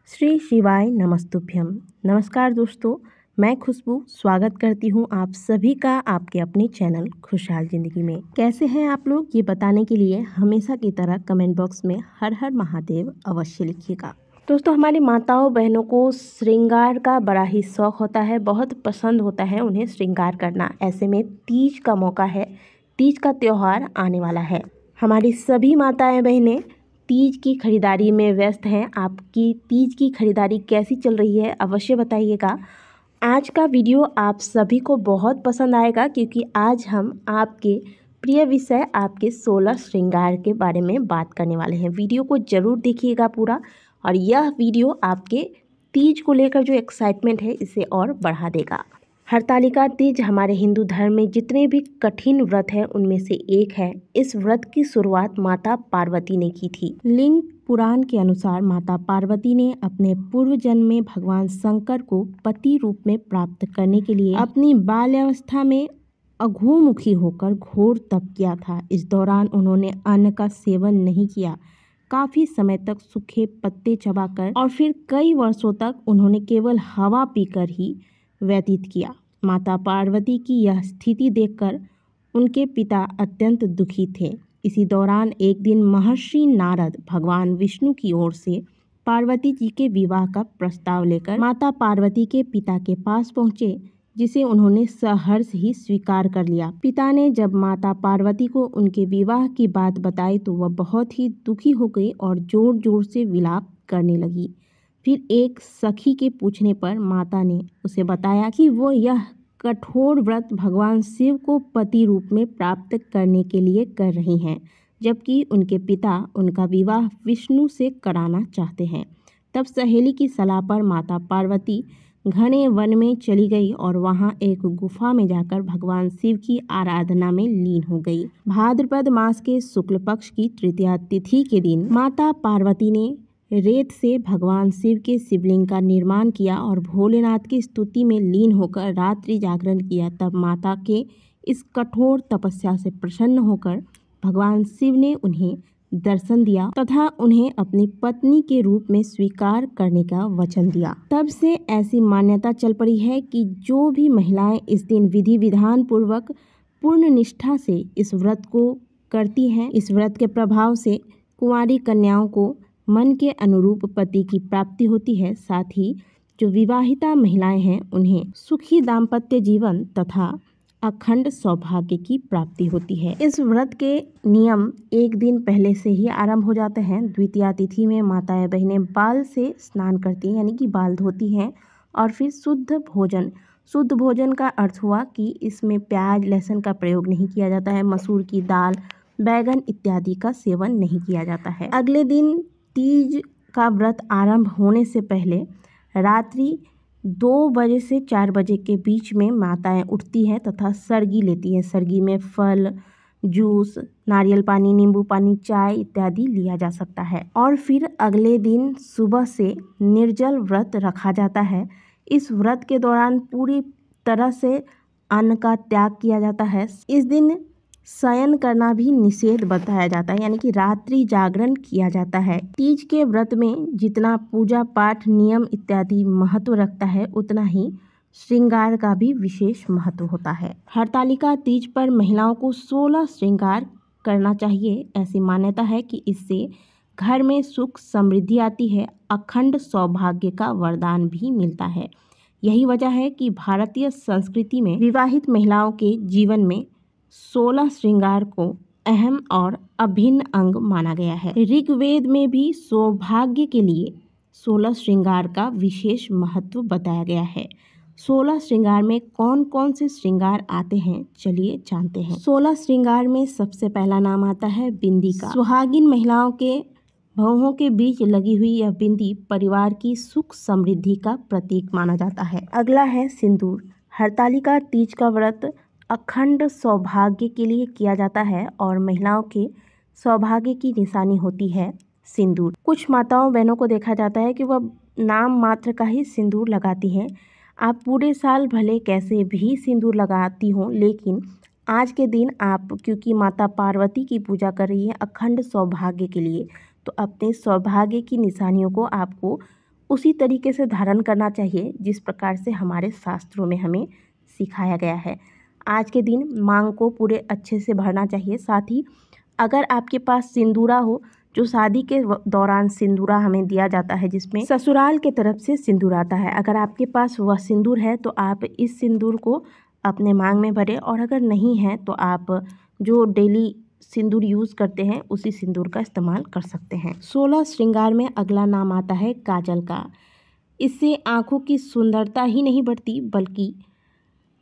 श्री शिवाय नमस्तुभ्यम। नमस्कार दोस्तों, मैं खुशबू स्वागत करती हूँ आप सभी का आपके अपने चैनल खुशहाल ज़िंदगी में। कैसे हैं आप लोग, ये बताने के लिए हमेशा की तरह कमेंट बॉक्स में हर हर महादेव अवश्य लिखिएगा। दोस्तों, हमारी माताओं बहनों को श्रृंगार का बड़ा ही शौक होता है, बहुत पसंद होता है उन्हें श्रृंगार करना। ऐसे में तीज का मौका है, तीज का त्यौहार आने वाला है। हमारी सभी माताएं बहनें तीज की खरीदारी में व्यस्त हैं। आपकी तीज की खरीदारी कैसी चल रही है अवश्य बताइएगा। आज का वीडियो आप सभी को बहुत पसंद आएगा क्योंकि आज हम आपके प्रिय विषय आपके 16 श्रृंगार के बारे में बात करने वाले हैं। वीडियो को ज़रूर देखिएगा पूरा, और यह वीडियो आपके तीज को लेकर जो एक्साइटमेंट है इसे और बढ़ा देगा। हरतालिका तीज हमारे हिंदू धर्म में जितने भी कठिन व्रत हैं उनमें से एक है। इस व्रत की शुरुआत माता पार्वती ने की थी। लिंग पुराण के अनुसार माता पार्वती ने अपने पूर्व जन्म में भगवान शंकर को पति रूप में प्राप्त करने के लिए अपनी बाल्यावस्था में अघोमुखी होकर घोर तप किया था। इस दौरान उन्होंने अन्न का सेवन नहीं किया। काफी समय तक सूखे पत्ते चबाकर और फिर कई वर्षों तक उन्होंने केवल हवा पीकर ही व्यतीत किया। माता पार्वती की यह स्थिति देखकर उनके पिता अत्यंत दुखी थे। इसी दौरान एक दिन महर्षि नारद भगवान विष्णु की ओर से पार्वती जी के विवाह का प्रस्ताव लेकर माता पार्वती के पिता के पास पहुँचे, जिसे उन्होंने सहर्ष ही स्वीकार कर लिया। पिता ने जब माता पार्वती को उनके विवाह की बात बताई तो वह बहुत ही दुखी हो गई और जोर जोर से विलाप करने लगी। फिर एक सखी के पूछने पर माता ने उसे बताया कि वो यह कठोर व्रत भगवान शिव को पति रूप में प्राप्त करने के लिए कर रही हैं, जबकि उनके पिता उनका विवाह विष्णु से कराना चाहते हैं। तब सहेली की सलाह पर माता पार्वती घने वन में चली गई और वहां एक गुफा में जाकर भगवान शिव की आराधना में लीन हो गई। भाद्रपद मास के शुक्ल पक्ष की तृतीया तिथि के दिन माता पार्वती ने रेत से भगवान शिव के शिवलिंग का निर्माण किया और भोलेनाथ की स्तुति में लीन होकर रात्रि जागरण किया। तब माता के इस कठोर तपस्या से प्रसन्न होकर भगवान शिव ने उन्हें दर्शन दिया तथा उन्हें अपनी पत्नी के रूप में स्वीकार करने का वचन दिया। तब से ऐसी मान्यता चल पड़ी है कि जो भी महिलाएं इस दिन विधि विधान पूर्वक पूर्ण निष्ठा से इस व्रत को करती हैं, इस व्रत के प्रभाव से कुंवारी कन्याओं को मन के अनुरूप पति की प्राप्ति होती है। साथ ही जो विवाहिता महिलाएं हैं उन्हें सुखी दाम्पत्य जीवन तथा अखंड सौभाग्य की प्राप्ति होती है। इस व्रत के नियम एक दिन पहले से ही आरंभ हो जाते हैं। द्वितीया तिथि में माताएं बहनें बाल से स्नान करती हैं, यानी कि बाल धोती हैं, और फिर शुद्ध भोजन का अर्थ हुआ कि इसमें प्याज लहसुन का प्रयोग नहीं किया जाता है, मसूर की दाल, बैगन इत्यादि का सेवन नहीं किया जाता है। अगले दिन तीज का व्रत आरंभ होने से पहले रात्रि 2 बजे से 4 बजे के बीच में माताएं उठती हैं तथा सरगी लेती हैं। सरगी में फल, जूस, नारियल पानी, नींबू पानी, चाय इत्यादि लिया जा सकता है। और फिर अगले दिन सुबह से निर्जल व्रत रखा जाता है। इस व्रत के दौरान पूरी तरह से अन्न का त्याग किया जाता है। इस दिन शयन करना भी निषेध बताया जाता है, यानी कि रात्रि जागरण किया जाता है। तीज के व्रत में जितना पूजा पाठ नियम इत्यादि महत्व रखता है, उतना ही श्रृंगार का भी विशेष महत्व होता है। हरतालिका तीज पर महिलाओं को 16 श्रृंगार करना चाहिए। ऐसी मान्यता है कि इससे घर में सुख समृद्धि आती है, अखंड सौभाग्य का वरदान भी मिलता है। यही वजह है कि भारतीय संस्कृति में विवाहित महिलाओं के जीवन में 16 श्रृंगार को अहम और अभिन्न अंग माना गया है। ऋग्वेद में भी सौभाग्य के लिए 16 श्रृंगार का विशेष महत्व बताया गया है। 16 श्रृंगार में कौन कौन से श्रृंगार आते हैं, चलिए जानते हैं। 16 श्रृंगार में सबसे पहला नाम आता है बिंदी का। सुहागिन महिलाओं के भौहों के बीच लगी हुई यह बिंदी परिवार की सुख समृद्धि का प्रतीक माना जाता है। अगला है सिंदूर। हरतालिका तीज का व्रत अखंड सौभाग्य के लिए किया जाता है और महिलाओं के सौभाग्य की निशानी होती है सिंदूर। कुछ माताओं बहनों को देखा जाता है कि वह नाम मात्र का ही सिंदूर लगाती हैं। आप पूरे साल भले कैसे भी सिंदूर लगाती हों, लेकिन आज के दिन आप क्योंकि माता पार्वती की पूजा कर रही हैं अखंड सौभाग्य के लिए, तो अपने सौभाग्य की निशानियों को आपको उसी तरीके से धारण करना चाहिए जिस प्रकार से हमारे शास्त्रों में हमें सिखाया गया है। आज के दिन मांग को पूरे अच्छे से भरना चाहिए। साथ ही अगर आपके पास सिंदूरा हो, जो शादी के दौरान सिंदूरा हमें दिया जाता है जिसमें ससुराल के तरफ से सिंदूर आता है, अगर आपके पास वह सिंदूर है तो आप इस सिंदूर को अपने मांग में भरें। और अगर नहीं है तो आप जो डेली सिंदूर यूज़ करते हैं उसी सिंदूर का इस्तेमाल कर सकते हैं। 16 श्रृंगार में अगला नाम आता है काजल का। इससे आँखों की सुंदरता ही नहीं बढ़ती बल्कि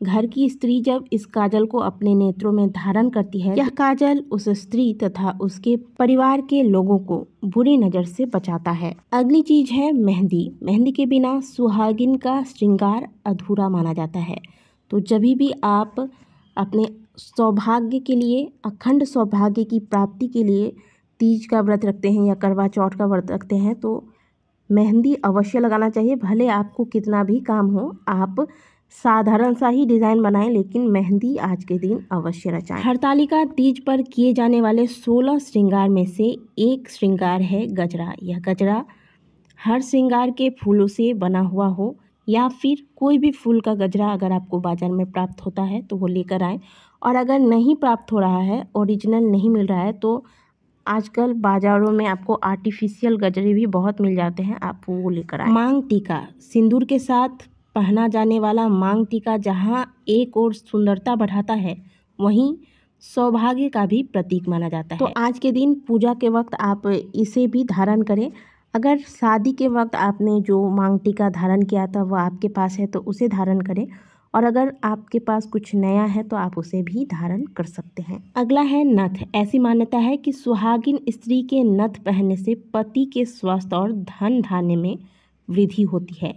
घर की स्त्री जब इस काजल को अपने नेत्रों में धारण करती है, यह काजल उस स्त्री तथा उसके परिवार के लोगों को बुरी नज़र से बचाता है। अगली चीज है मेहंदी। मेहंदी के बिना सुहागिन का श्रृंगार अधूरा माना जाता है। तो जब भी आप अपने सौभाग्य के लिए, अखंड सौभाग्य की प्राप्ति के लिए तीज का व्रत रखते हैं या करवा चौथ का व्रत रखते हैं तो मेहंदी अवश्य लगाना चाहिए। भले आपको कितना भी काम हो, आप साधारण सा ही डिज़ाइन बनाएं लेकिन मेहंदी आज के दिन अवश्य रचाएं। हरतालिका तीज पर किए जाने वाले 16 श्रृंगार में से एक श्रृंगार है गजरा। यह गजरा हर श्रृंगार के फूलों से बना हुआ हो या फिर कोई भी फूल का गजरा अगर आपको बाज़ार में प्राप्त होता है तो वो लेकर आएँ। और अगर नहीं प्राप्त हो रहा है, ओरिजिनल नहीं मिल रहा है, तो आजकल बाज़ारों में आपको आर्टिफिशियल गजरे भी बहुत मिल जाते हैं, आप वो लेकर आएँ। मांग टीका, सिंदूर के साथ पहना जाने वाला मांग टीका जहाँ एक और सुंदरता बढ़ाता है वहीं सौभाग्य का भी प्रतीक माना जाता है। तो आज के दिन पूजा के वक्त आप इसे भी धारण करें। अगर शादी के वक्त आपने जो मांग टीका धारण किया था वह आपके पास है तो उसे धारण करें, और अगर आपके पास कुछ नया है तो आप उसे भी धारण कर सकते हैं। अगला है नथ। ऐसी मान्यता है कि सुहागिन स्त्री के नथ पहनने से पति के स्वास्थ्य और धन धान्य में वृद्धि होती है,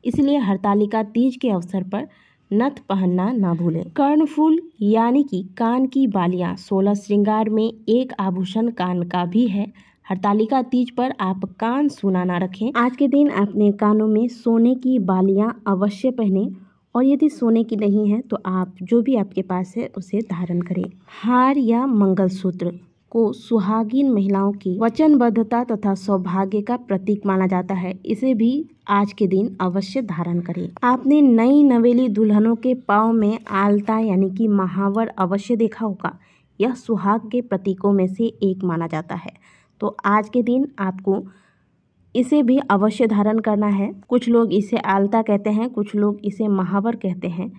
इसलिए हरतालिका तीज के अवसर पर नथ पहनना ना भूलें। कर्णफूल यानी कि कान की बालियां 16 श्रृंगार में एक आभूषण कान का भी है। हरतालिका तीज पर आप कान सूना ना रखें। आज के दिन अपने कानों में सोने की बालियां अवश्य पहनें, और यदि सोने की नहीं है तो आप जो भी आपके पास है उसे धारण करें। हार या मंगलसूत्र को सुहागिन महिलाओं की वचनबद्धता तथा सौभाग्य का प्रतीक माना जाता है, इसे भी आज के दिन अवश्य धारण करें। आपने नई नवेली दुल्हनों के पाँव में आलता यानी कि महावर अवश्य देखा होगा। यह सुहाग के प्रतीकों में से एक माना जाता है, तो आज के दिन आपको इसे भी अवश्य धारण करना है। कुछ लोग इसे आलता कहते हैं, कुछ लोग इसे महावर कहते हैं,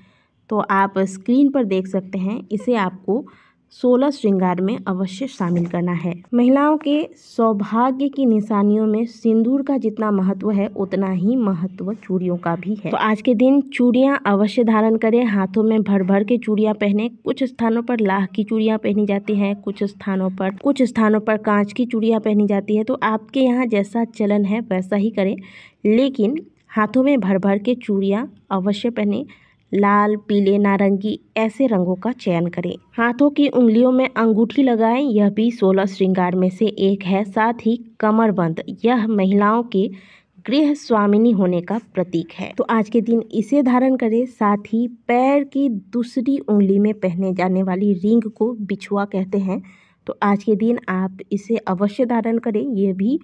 तो आप स्क्रीन पर देख सकते हैं। इसे आपको 16 श्रृंगार में अवश्य शामिल करना है। महिलाओं के सौभाग्य की निशानियों में सिंदूर का जितना महत्व है उतना ही महत्व चूड़ियों का भी है। तो आज के दिन चूड़ियां अवश्य धारण करें। हाथों में भर भर के चूड़ियां पहने। कुछ स्थानों पर लाह की चूड़ियां पहनी जाती हैं, कुछ स्थानों पर कांच की चूड़ियां पहनी जाती है। तो आपके यहाँ जैसा चलन है वैसा ही करें, लेकिन हाथों में भर भर के चूड़ियां अवश्य पहने। लाल, पीले, नारंगी ऐसे रंगों का चयन करें। हाथों की उंगलियों में अंगूठी लगाएं, यह भी 16 श्रृंगार में से एक है। साथ ही कमरबंद, यह महिलाओं के गृह स्वामिनी होने का प्रतीक है, तो आज के दिन इसे धारण करें। साथ ही पैर की दूसरी उंगली में पहने जाने वाली रिंग को बिछुआ कहते हैं, तो आज के दिन आप इसे अवश्य धारण करें। यह भी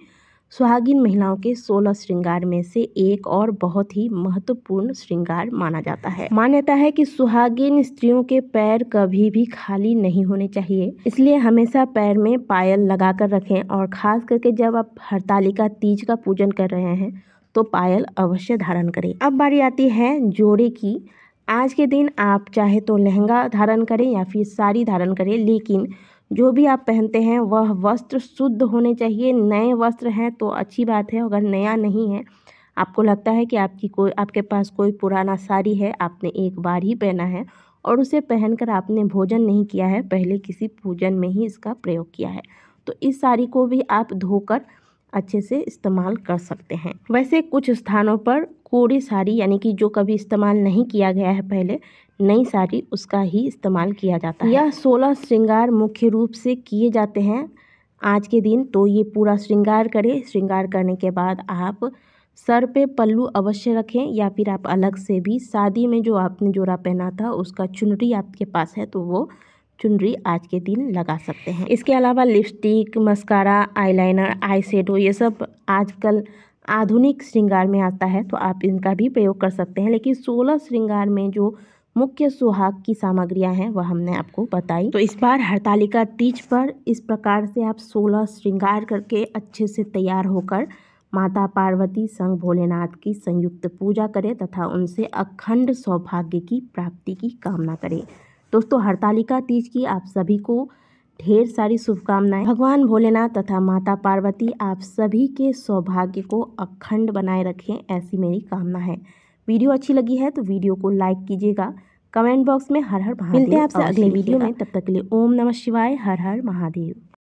सुहागिन महिलाओं के 16 श्रृंगार में से एक और बहुत ही महत्वपूर्ण श्रृंगार माना जाता है। मान्यता है कि सुहागिन स्त्रियों के पैर कभी भी खाली नहीं होने चाहिए, इसलिए हमेशा पैर में पायल लगा कर रखें, और खास करके जब आप हरतालिका तीज का पूजन कर रहे हैं तो पायल अवश्य धारण करें। अब बारी आती है जोड़े की। आज के दिन आप चाहे तो लहंगा धारण करें या फिर साड़ी धारण करें, लेकिन जो भी आप पहनते हैं वह वस्त्र शुद्ध होने चाहिए। नए वस्त्र हैं तो अच्छी बात है, अगर नया नहीं है, आपको लगता है कि आपके पास कोई पुराना साड़ी है, आपने एक बार ही पहना है और उसे पहनकर आपने भोजन नहीं किया है, पहले किसी पूजन में ही इसका प्रयोग किया है, तो इस साड़ी को भी आप धोकर अच्छे से इस्तेमाल कर सकते हैं। वैसे कुछ स्थानों पर कोरी साड़ी यानी कि जो कभी इस्तेमाल नहीं किया गया है पहले, नई साड़ी, उसका ही इस्तेमाल किया जाता है। यह 16 श्रृंगार मुख्य रूप से किए जाते हैं आज के दिन, तो ये पूरा श्रृंगार करें। श्रृंगार करने के बाद आप सर पे पल्लू अवश्य रखें, या फिर आप अलग से भी शादी में जो आपने जोड़ा पहना था उसका चुनरी आपके पास है तो वो चुनरी आज के दिन लगा सकते हैं। इसके अलावा lipstick, mascara, eyeliner, eye shadow, ये सब आजकल आधुनिक श्रृंगार में आता है तो आप इनका भी प्रयोग कर सकते हैं। लेकिन 16 श्रृंगार में जो मुख्य सुहाग की सामग्रियां हैं वह हमने आपको बताई। तो इस बार हरतालिका तीज पर इस प्रकार से आप 16 श्रृंगार करके अच्छे से तैयार होकर माता पार्वती संग भोलेनाथ की संयुक्त पूजा करें तथा उनसे अखंड सौभाग्य की प्राप्ति की कामना करें। दोस्तों, हरतालिका तीज की आप सभी को ढेर सारी शुभकामनाएं। भगवान भोलेनाथ तथा माता पार्वती आप सभी के सौभाग्य को अखंड बनाए रखें, ऐसी मेरी कामना है। वीडियो अच्छी लगी है तो वीडियो को लाइक कीजिएगा, कमेंट बॉक्स में हर हर महादेव मिलते हैं आपसे अगले वीडियो में। तब तक के लिए ओम नमः शिवाय, हर हर महादेव।